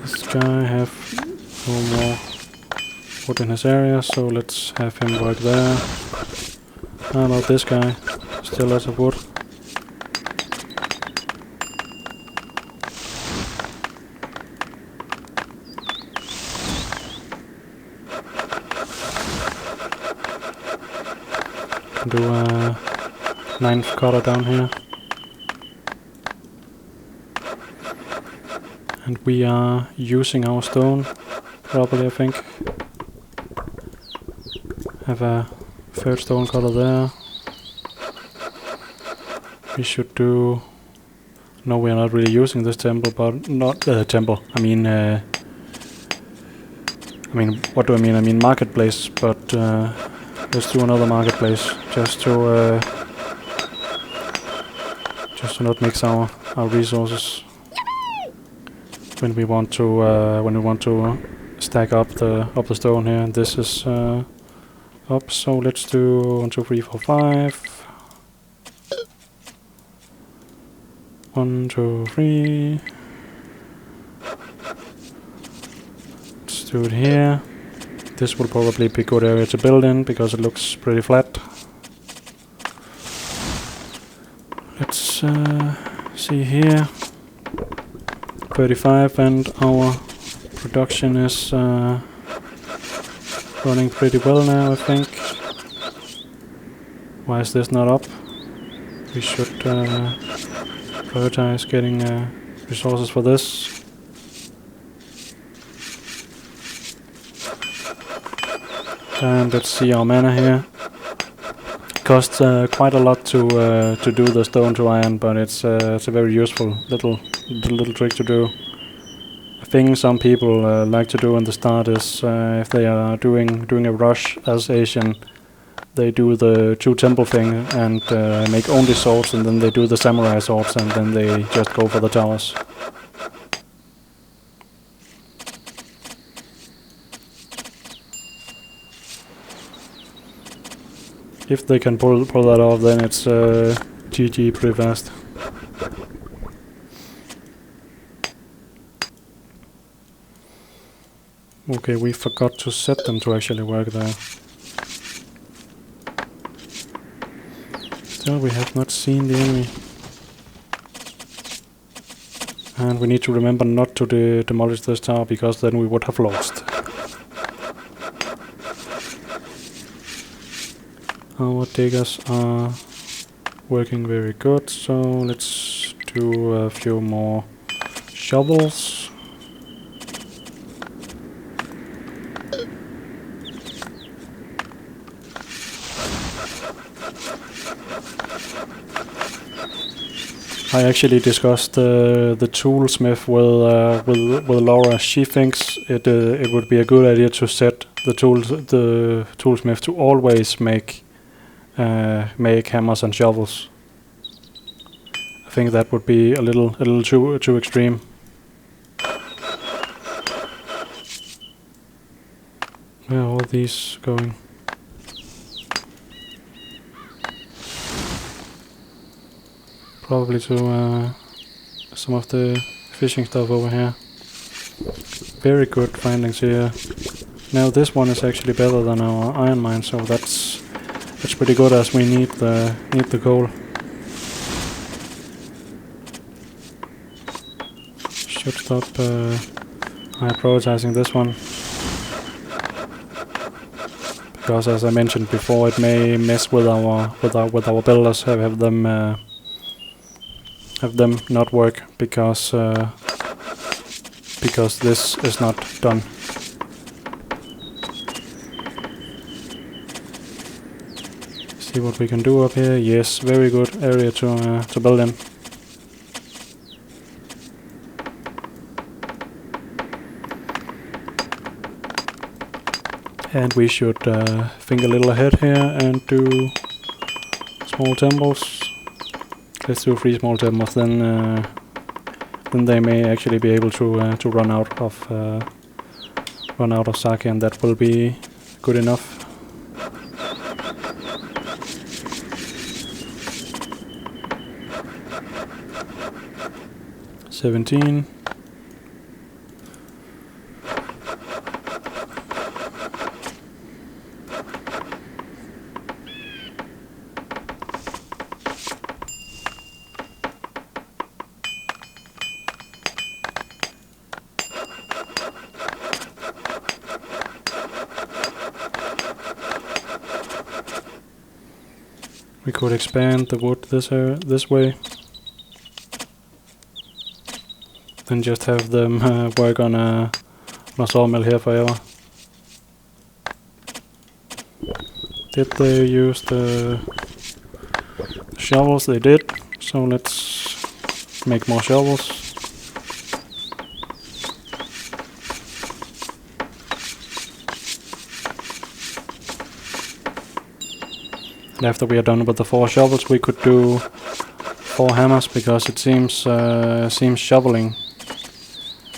This guy have no more wood in his area, so let's have him work there. How about this guy? Still lots of wood. Do a 9th cutter down here. And we are using our stone properly, I think. Have a 3rd stone cutter there. We should do... No, we are not really using this temple, but not temple. I mean, what do I mean? I mean marketplace, but let's do another marketplace just to not mix our resources when we want to stack up the stone here. And this is up, so let's do 1, 2, 3, 4, 5. 1, 2, 3. Let's do it here. This will probably be a good area to build in because it looks pretty flat. Let's see here. 35, and our production is running pretty well now, I think. Why is this not up? We should prioritize getting resources for this. And let's see our mana here. Costs quite a lot to do the stone to iron, but it's a very useful little trick to do. A thing some people like to do in the start is if they are doing a rush as Asian, they do the 2 temple thing and make only swords, and then they do the samurai swords, and then they just go for the towers. If they can pull that off, then it's GG pretty fast. Okay, we forgot to set them to actually work there. Still, we have not seen the enemy. And we need to remember not to demolish this tower, because then we would have lost. Our diggers are working very good, so let's do a few more shovels. I actually discussed the toolsmith with Laura. She thinks it would be a good idea to set the toolsmith to always make hammers and shovels. I think that would be a little too extreme. Where are all these going? Probably to some of the fishing stuff over here. Very good findings here. Now this one is actually better than our iron mine, so that's pretty good, as we need the coal. Should stop prioritizing this one, because as I mentioned before, it may mess with our builders, have them not work because this is not done. See what we can do up here. Yes, very good area to build in. And we should think a little ahead here and do small temples. Let's do 3 small temples, then they may actually be able to run out of sake, and that will be good enough. $17. We could expand the wood this way, and just have them work on a sawmill here forever. Did they use the shovels? They did, so let's make more shovels. And after we are done with the 4 shovels, we could do 4 hammers, because it seems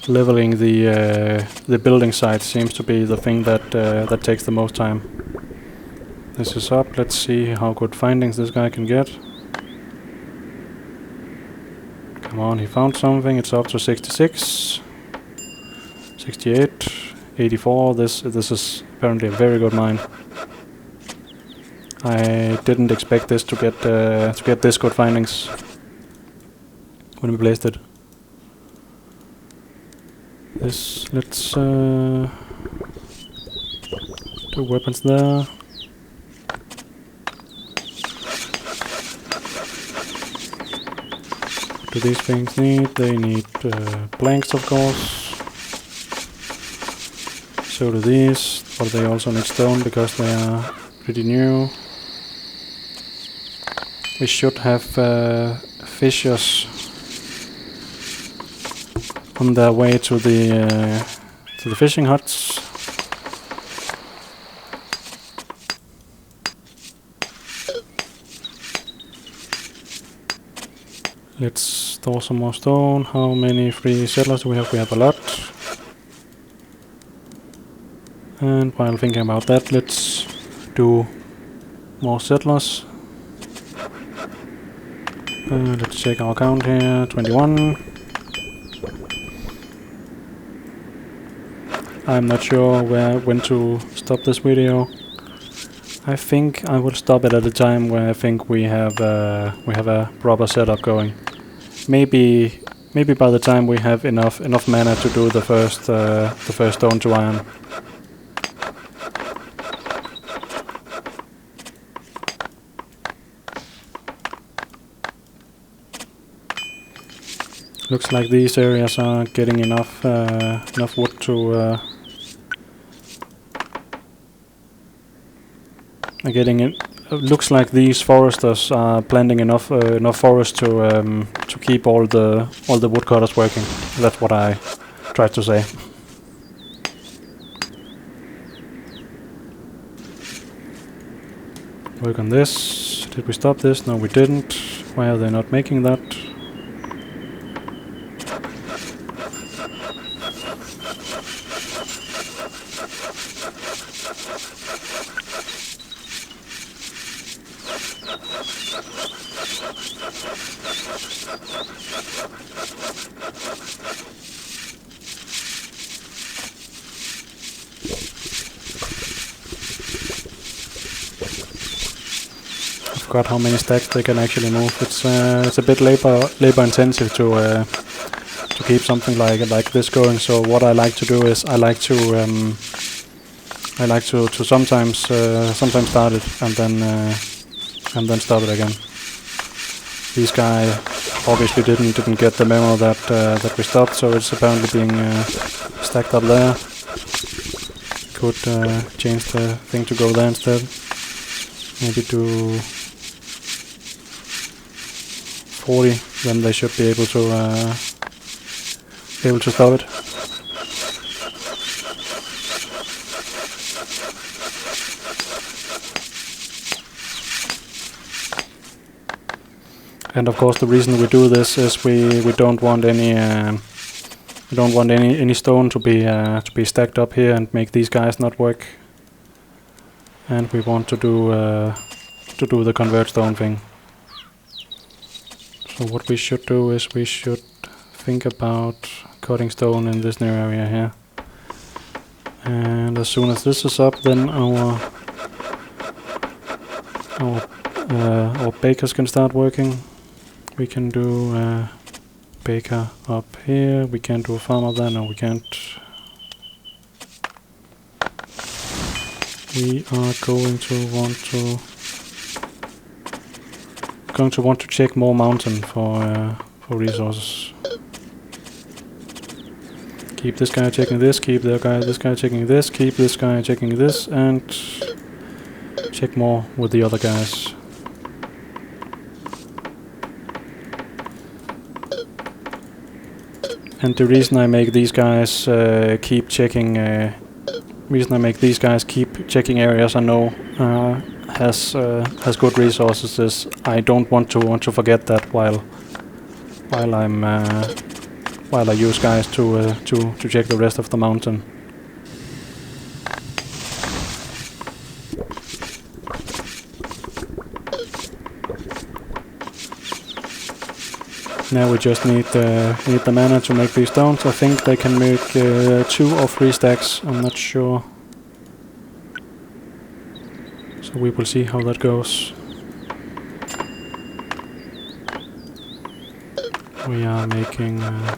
leveling the building site seems to be the thing that takes the most time. This is up. Let's see how good findings this guy can get. Come on, he found something. It's up to 66, 68, 84. This is apparently a very good mine. I didn't expect this to get this good findings when we placed it. Let's do weapons there. What do these things need? They need planks, of course. So do these, but they also need stone because they are pretty new. We should have fishers on their way to the fishing huts. Let's store some more stone. How many free settlers do we have? We have a lot. And while thinking about that, let's do more settlers. Let's check our count here. 21. I'm not sure when to stop this video. I think I will stop it at a time where I think we have a proper setup going. Maybe by the time we have enough mana to do the first stone to iron. Looks like these areas are getting enough wood to looks like these foresters are planting enough forest to keep all the woodcutters working. That's what I tried to say. Work on this. Did we stop this? No, we didn't. Why are they not making that? Forgot how many stacks they can actually move. It's a bit labor intensive to keep something like this going. So what I like to do is I like to sometimes start it and then stop it again. This guy obviously didn't get the memo that we stopped, so it's apparently being stacked up there. Could change the thing to go there instead. Maybe do 40, then they should be able to stop it. And of course, the reason we do this is we don't want any stone to be stacked up here and make these guys not work. And we want to do the convert stone thing. So what we should do is we should think about cutting stone in this new area here. And as soon as this is up, then our bakers can start working. We can do baker up here. We can't do a farmer there. No, we can't. We are going to want to going to want to check more mountain for resources. Keep this guy checking this, keep this guy checking this, keep this guy checking this, and check more with the other guys. And the reason I make these guys keep checking, areas I know has good resources is I don't want to forget that while I use guys to check the rest of the mountain. Now we just need the mana to make these stones. I think they can make 2 or 3 stacks, I'm not sure. So we will see how that goes. We are making a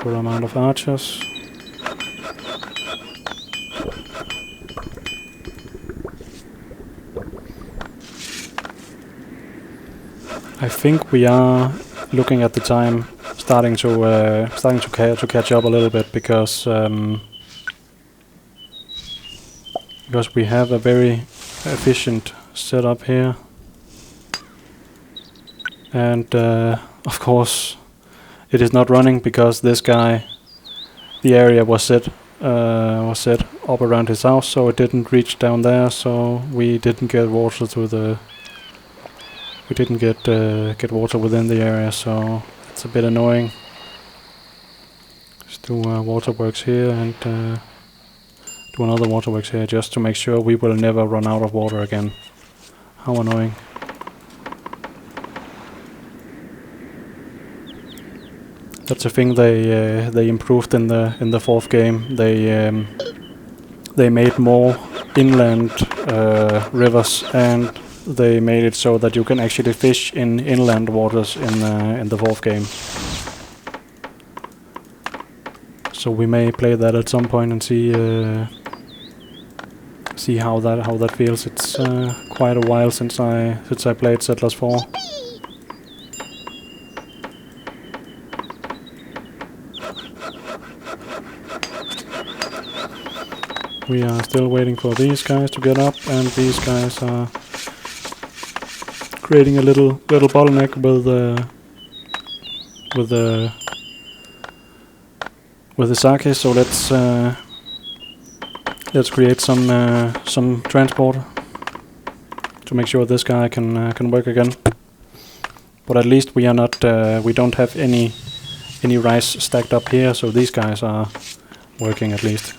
good amount of archers. I think we are, looking at the time, starting to catch up a little bit because we have a very efficient setup here, and of course it is not running because this guy, the area was set up around his house, so it didn't reach down there, so we didn't get water to the. We didn't get water within the area, so it's a bit annoying. Let's do waterworks here and do another waterworks here just to make sure we will never run out of water again. How annoying. That's a thing they improved in the 4th game. They made more inland rivers, and they made it so that you can actually fish in inland waters in the 4th game. So we may play that at some point and see how that feels. It's quite a while since I played Settlers 4. We are still waiting for these guys to get up, and these guys are creating a little bottleneck with the sake. So let's create some transport to make sure this guy can work again. But at least we are not we don't have any rice stacked up here, so these guys are working at least.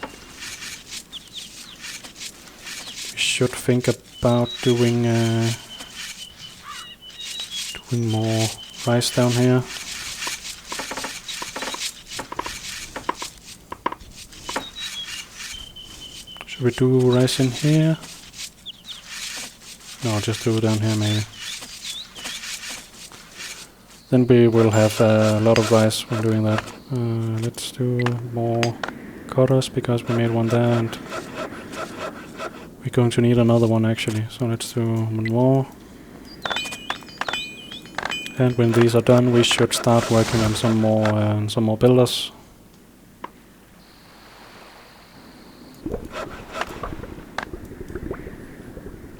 We should think about doing more rice down here. Should we do rice in here? No, just do it down here maybe. Then we will have a lot of rice when doing that. Let's do more cutters because we made one there, and we're going to need another one actually. So let's do one more. And when these are done, we should start working on some more builders.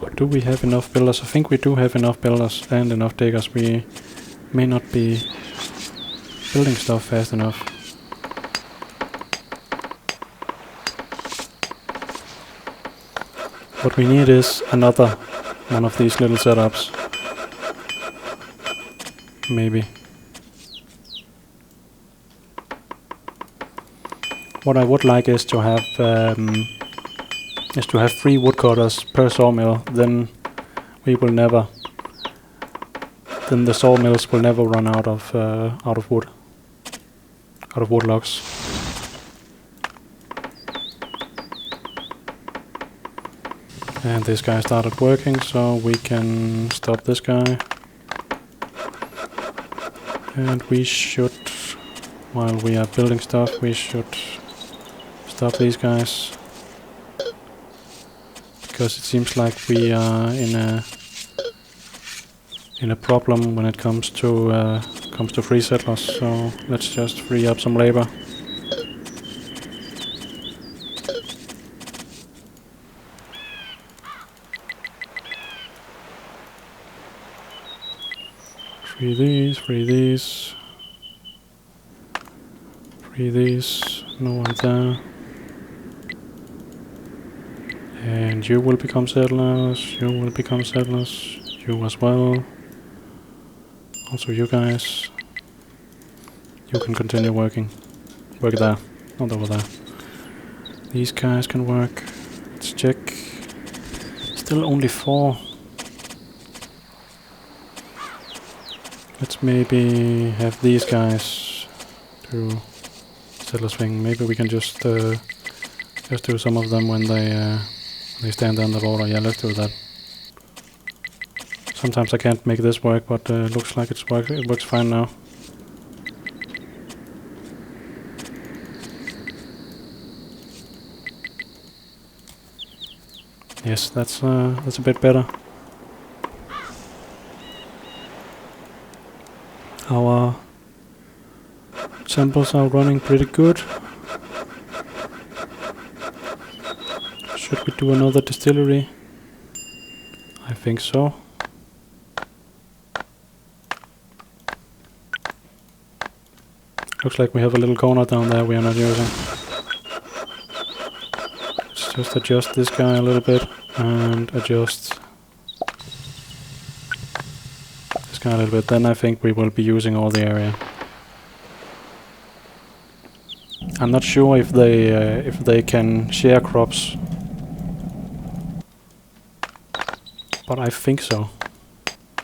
Or do we have enough builders? I think we do have enough builders and enough diggers. We may not be building stuff fast enough. What we need is another one of these little setups. Maybe. What I would like is to have 3 woodcutters per sawmill. Then we will never. Then the sawmills will never run out of wood, out of wood logs. And this guy started working, so we can stop this guy. And we should, while we are building stuff, we should stop these guys. Because it seems like we are in in a problem when it comes to free settlers. So let's just free up some labor. Free these, free these. Free these, no one there. And you will become settlers, you will become settlers, you as well. Also you guys. You can continue working. Work there, not over there. These guys can work. Let's check. Still only 4. Let's maybe have these guys do settle swing. Maybe we can just do some of them when they stand on the border. Yeah, let's do that. Sometimes I can't make this work, but looks like it works fine now. Yes, that's a bit better. Our temples are running pretty good. Should we do another distillery? I think so. Looks like we have a little corner down there we are not using. Let's just adjust this guy a little bit and adjust this guy a little bit. Then I think we will be using all the area. I'm not sure if they can share crops, but I think so.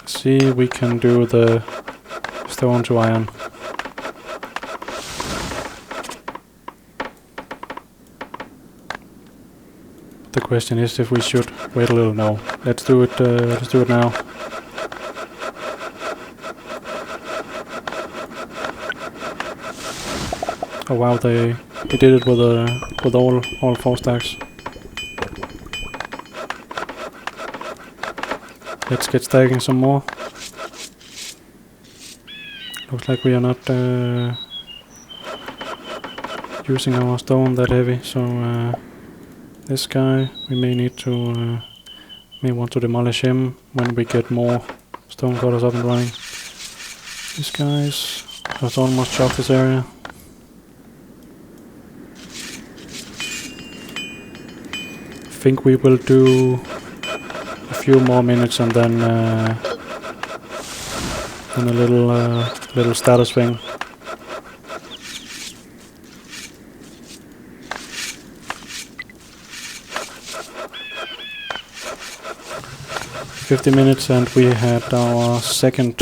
See, we can do the stone to iron. The question is if we should wait a little. No, let's do it. Let's do it now. Oh wow, they did it with all 4 stacks. Let's get stacking some more. Looks like we are not using our stone that heavy, so this guy we may want to demolish him when we get more stone cutters up and running. These guys have almost chopped this area. I think we will do a few more minutes and then a little status swing. "50 minutes and we had our second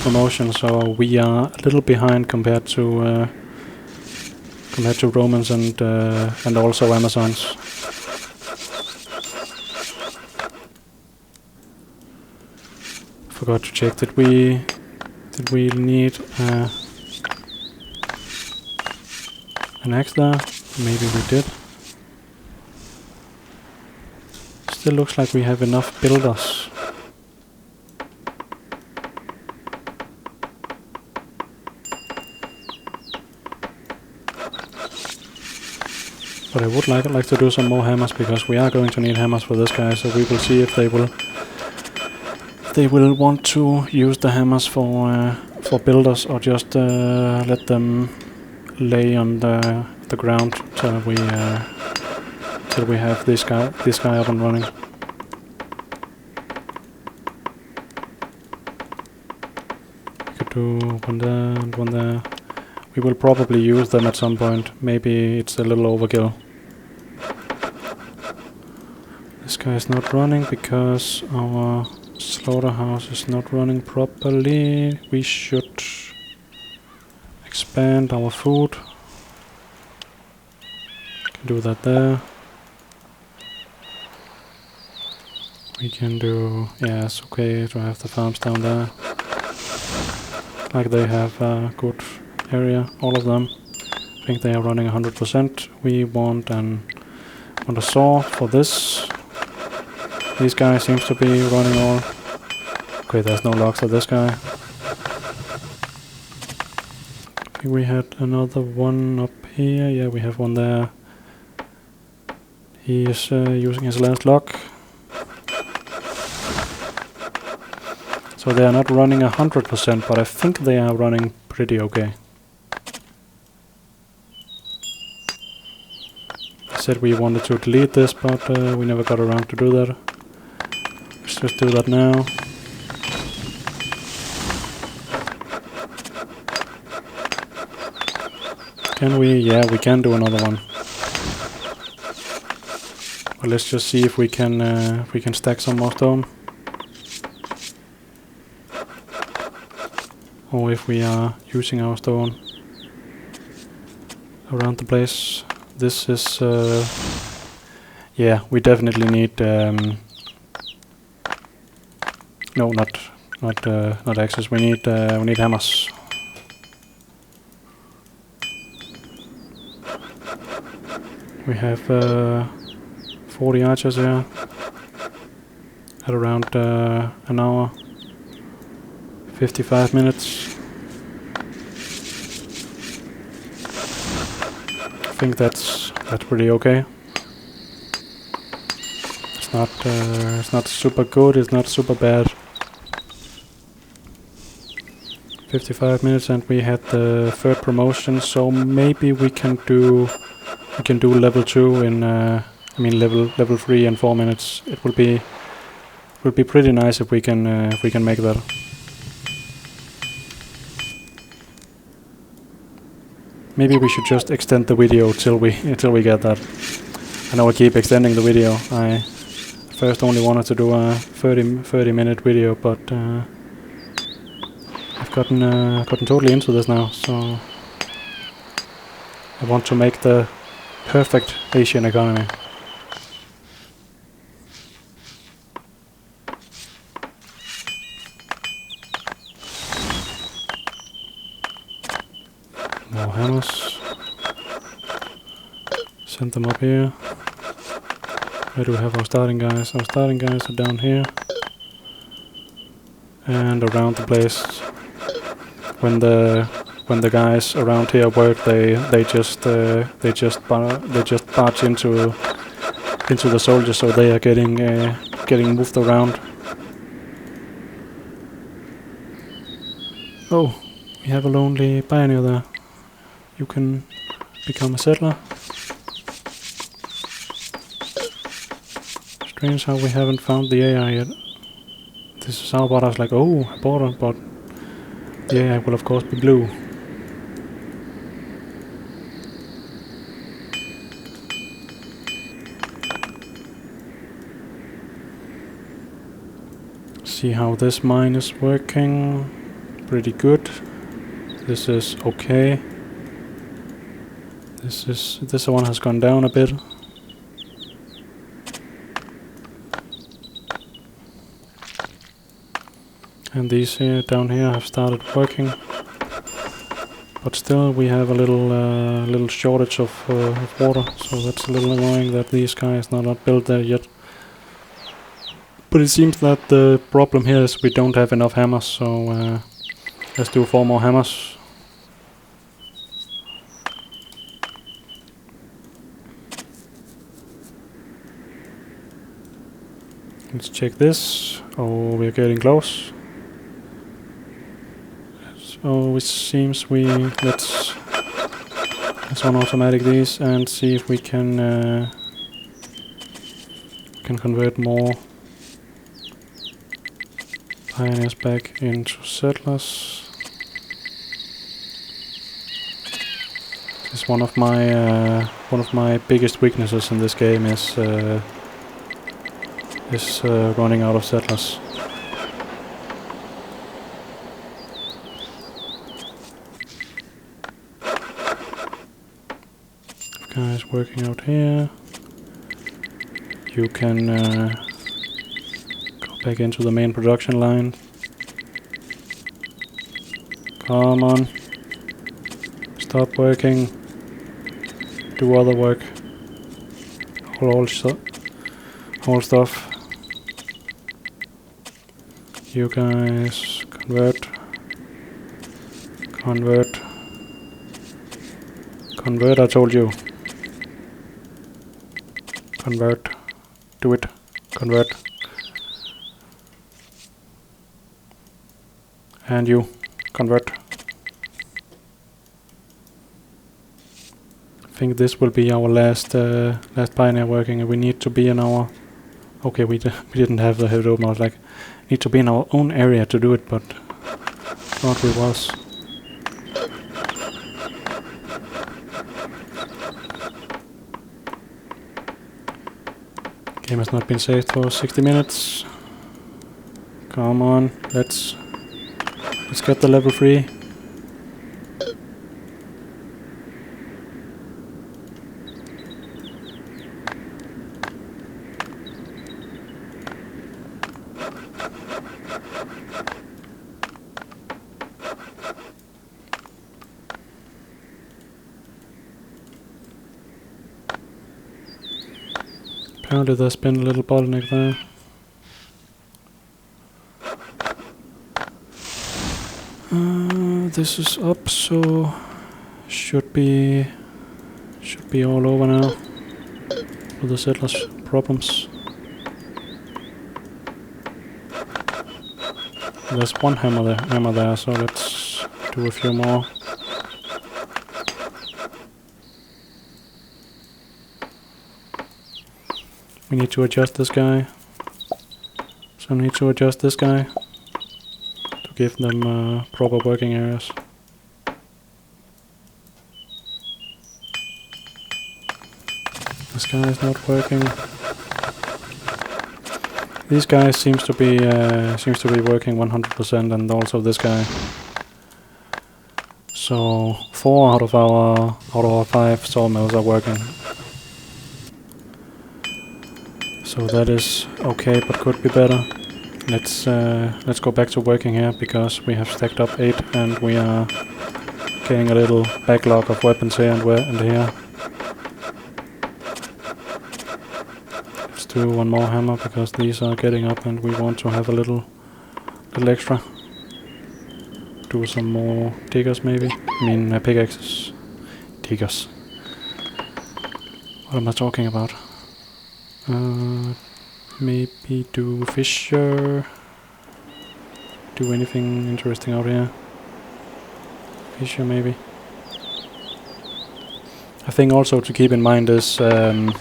promotion, so we are a little behind compared to Romans and also Amazons. Forgot to check. Did we need an axe there? Maybe we did. Still looks like we have enough builders. But I would like to do some more hammers, because we are going to need hammers for this guy, so we will see if they will want to use the hammers for builders, or just let them lay on the ground till we have this guy up and running. We could do one there and one there. We will probably use them at some point. Maybe it's a little overkill. This guy is not running because our slaughterhouse is not running properly. We should expand our food. Can do that there. We can do... yeah, it's okay to have the farms down there. Like they have a good area, all of them. I think they are running 100%. We want a saw for this. These guys seems to be running all. Okay, there's no logs of this guy. I think we had another one up here. Yeah, we have one there. He is using his last lock. So they are not running 100%, but I think they are running pretty okay. I said we wanted to delete this, but we never got around to do that. Let's just do that now. Can we? Yeah, we can do another one. But let's just see if we can stack some more stone. Or if we are using our stone around the place. This is yeah, we definitely need no, not axes. We need hammers. We have 40 archers here at around an hour, 55 minutes. I think that's pretty okay. It's not super good. It's not super bad. 55 minutes, and we had the third promotion, so maybe we can do level 2 in I mean level 3 in 4 minutes. It will be pretty nice if we can make that. Maybe we should just extend the video till we get that. I know I keep extending the video. I first only wanted to do a 30 minute video, but I've gotten totally into this now, so I want to make the perfect Asian economy. More hammers. Send them up here. Where do we have our starting guys? Our starting guys are down here and around the place. When the guys around here work, they just barge into the soldiers, so they are getting moved around. Oh, we have a lonely pioneer there. You can become a settler. Strange how we haven't found the AI yet. This is how I was like, oh, a border, but the AI will of course be blue. See how this mine is working. Pretty good. This is okay. This one has gone down a bit. And these here down here have started working, but still we have a little shortage of water, so that's a little annoying that these guys are not built there yet. But it seems that the problem here is we don't have enough hammers, so let's do 4 more hammers. Let's check this. Oh, we're getting close. So it seems let's automatic these and see if we can convert more pioneers back into settlers. This is one of my biggest weaknesses in this game is running out of settlers. Guys working out here. You can go back into the main production line. Come on. Stop working. Do other work. Whole stuff. You guys convert. Convert. Convert, I told you. Convert. Do it. Convert. And you. Convert. I think this will be our last pioneer working, and we need to be in our... Okay, we didn't have the head open. I was like, need to be in our own area to do it, but thought we was. Game has not been saved for 60 minutes. Come on, let's get the level 3. Apparently there's been a little bottleneck there. This is up, so should be all over now with the settlers' problems. There's one hammer there, so let's do a few more. We need to adjust this guy. So I need to adjust this guy to give them proper working areas. This guy is not working. These guys seems to be working 100%, and also this guy. So 4 out of our 5 sawmills are working. So that is okay, but could be better. Let's go back to working here, because we have stacked up 8 and we are getting a little backlog of weapons here and here. Let's do one more hammer, because these are getting up and we want to have a little extra. Do some more diggers maybe. I mean pickaxes. Diggers. What am I talking about? Maybe do Fisher. Do anything interesting out here. Fisher maybe. I think also to keep in mind is to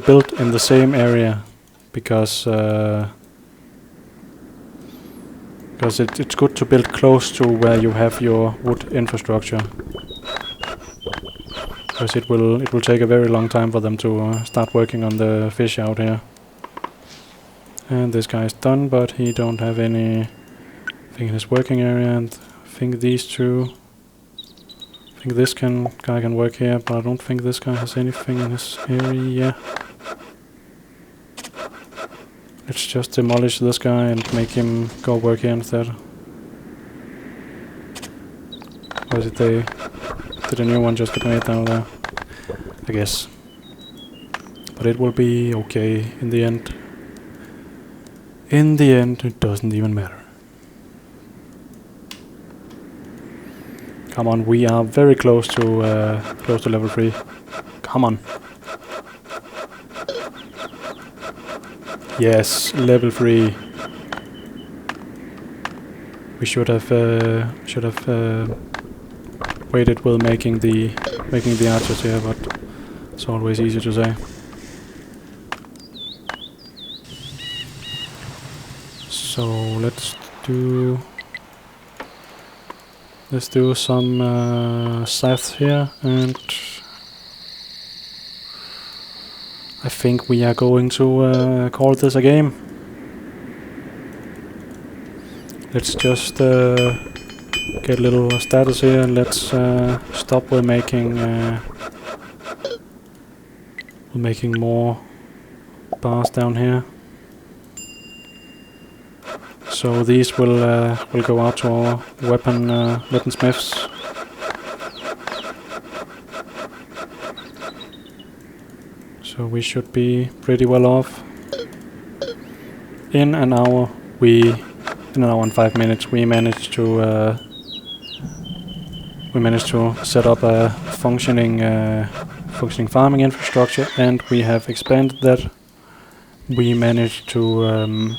build in the same area, because it's good to build close to where you have your wood infrastructure. Because it will take a very long time for them to start working on the fish out here. And this guy is done, but he don't have anything in his working area. And I think these two. I think this guy can work here, but I don't think this guy has anything in his area. Let's just demolish this guy and make him go work here instead. Or did a new one just get made down there? I guess. But it will be okay in the end. In the end, it doesn't even matter. Come on, we are very close to level 3. Come on. Yes, level 3. We should have waited with making the archers here, but it's always easy to say. So let's do some scythes here, and I think we are going to call this a game. Let's just get a little status here, and let's stop with making more bars down here. So these will go out to our weaponsmiths. So we should be pretty well off. in an hour and 5 minutes we managed to set up a functioning farming infrastructure, and we have expanded that. We managed to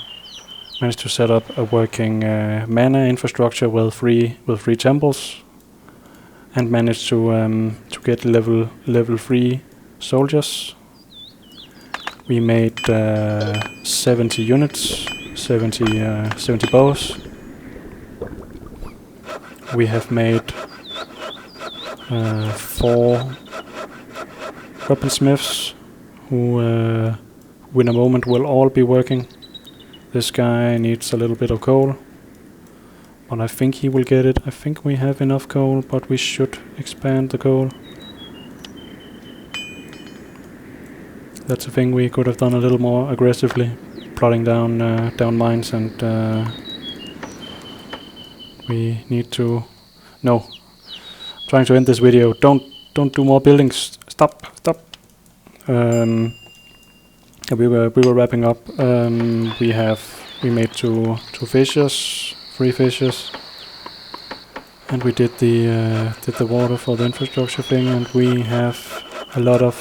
set up a working mana infrastructure with three temples, and managed to get level 3 soldiers. We made 70 units, 70 bows. We have made 4 weaponsmiths who in a moment will all be working. This guy needs a little bit of coal, but I think he will get it. I think we have enough coal, but we should expand the coal. That's a thing we could have done a little more aggressively, plotting down mines, and we need to... No, I'm trying to end this video. Don't do more buildings. Stop. We were wrapping up. We made 2 fissures, 3 fissures, and we did the water for the infrastructure thing, and we have a lot of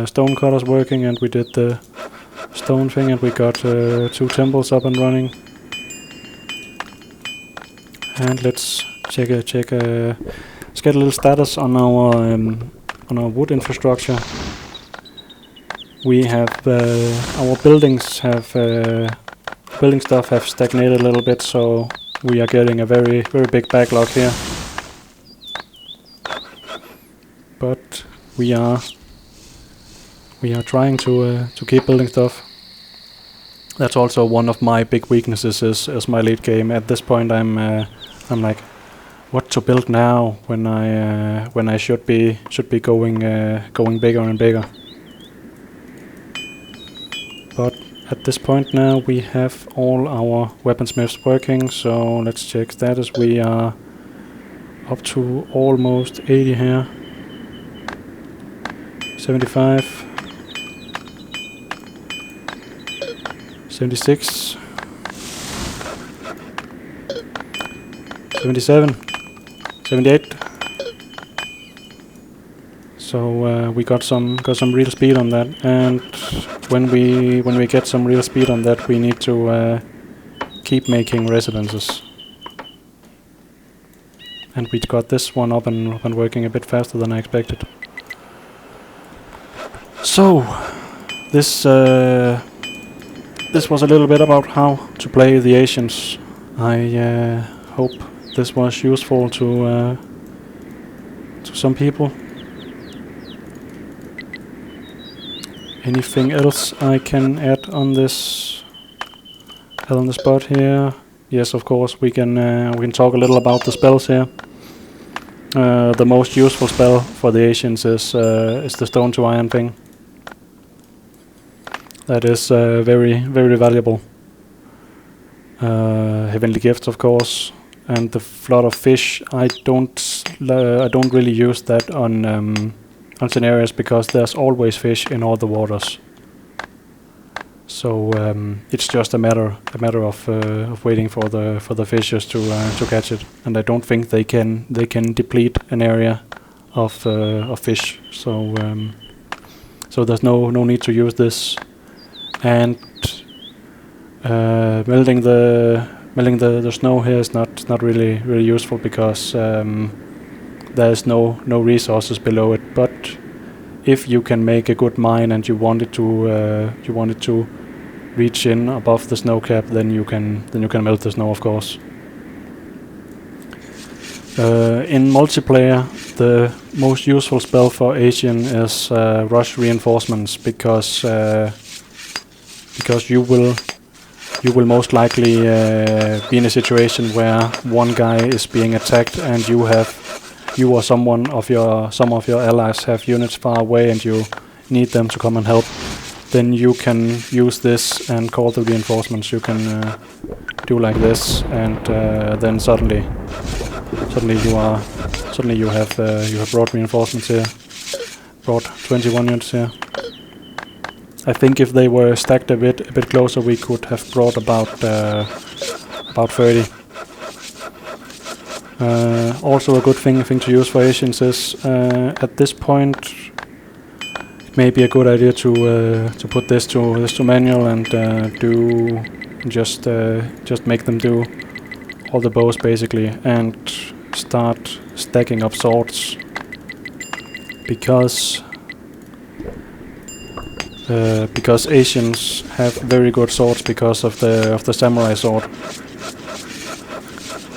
stone cutters working, and we did the stone thing, and we got 2 temples up and running. And let's check let's get a little status on our wood infrastructure. We have our building stuff have stagnated a little bit, so we are getting a very big backlog here. But we are trying to keep building stuff. That's also one of my big weaknesses is my late game. At this point, I'm like, what to build now when I should be going bigger and bigger. But at this point now we have all our weaponsmiths working, so let's check status. We are up to almost 80 here. 75. 76. 77. 78. So we got some real speed on that, and when we get some real speed on that, we need to keep making residences. And we got this one up and working a bit faster than I expected. So this was a little bit about how to play the Asians. I hope this was useful to some people. Anything else I can add on this spot here? Yes, of course, we can talk a little about the spells here. The most useful spell for the Asians is the stone to iron thing. That is very valuable. Heavenly gifts, of course, and the flood of fish. I don't really use that on scenarios because there's always fish in all the waters. So it's just a matter of waiting for the fishes to catch it, and I don't think they can deplete an area of fish. So there's no need to use this. And melting the snow here is not really useful because there's no resources below it. But if you can make a good mine and you wanted to reach in above the snow cap, then you can melt the snow, of course. In multiplayer, the most useful spell for Asian is rush reinforcements, because you will most likely be in a situation where one guy is being attacked and you or some of your allies have units far away and you need them to come and help. Then you can use this and call the reinforcements. You can do like this, and then suddenly you have brought reinforcements here. Brought 21 units here. I think if they were stacked a bit closer, we could have brought about 30. Also, a good thing to use for Asians is at this point it may be a good idea to put this to manual and just make them do all the bows basically, and start stacking up swords, because Asians have very good swords because of the samurai sword.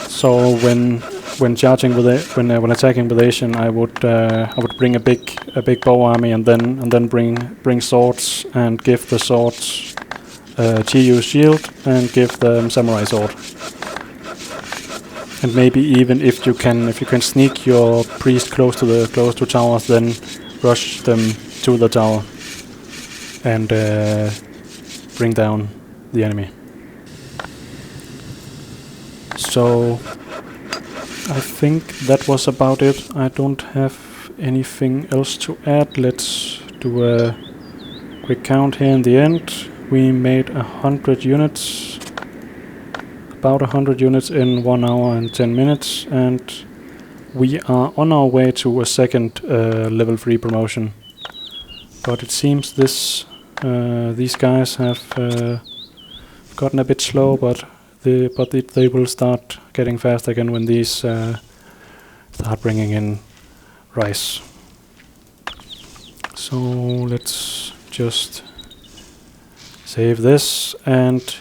So when charging with when attacking with Asian, I would bring a big bow army and then bring swords and give the swords Chiyu shield and give them samurai sword. And maybe even if you can sneak your priest close to towers, then rush them to the tower and bring down the enemy. So I think that was about it. I don't have anything else to add. Let's do a quick count here in the end. We made 100 units, about 100 units in 1 hour and 10 minutes, and we are on our way to a second level 3 promotion. But it seems these guys have gotten a bit slow, but they will start getting fast again when these start bringing in rice. So let's just save this and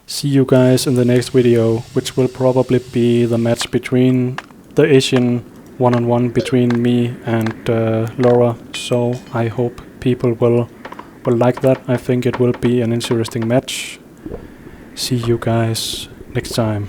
see you guys in the next video, which will probably be the match between the Asian one-on-one between me and Laura. So I hope people will like that. I think it will be an interesting match. See you guys next time.